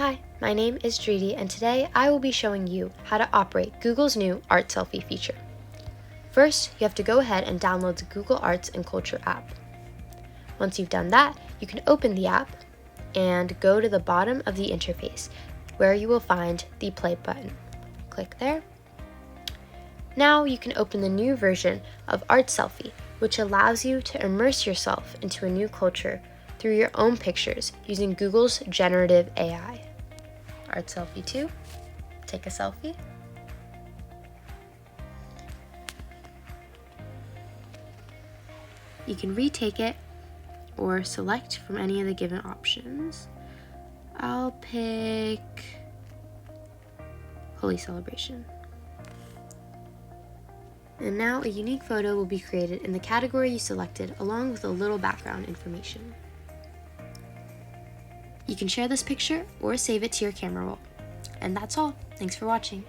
Hi, my name is Dridi, and today I will be showing you how to operate Google's new Art Selfie feature. First, you have to go ahead and download the Google Arts and Culture app. Once you've done that, you can open the app and go to the bottom of the interface where you will find the play button. Click there. Now you can open the new version of Art Selfie, which allows you to immerse yourself into a new culture through your own pictures using Google's generative AI. Art Selfie 2, take a selfie. You can retake it or select from any of the given options. I'll pick Holy Celebration. And now a unique photo will be created in the category you selected along with a little background information. You can share this picture or save it to your camera roll. And that's all. Thanks for watching.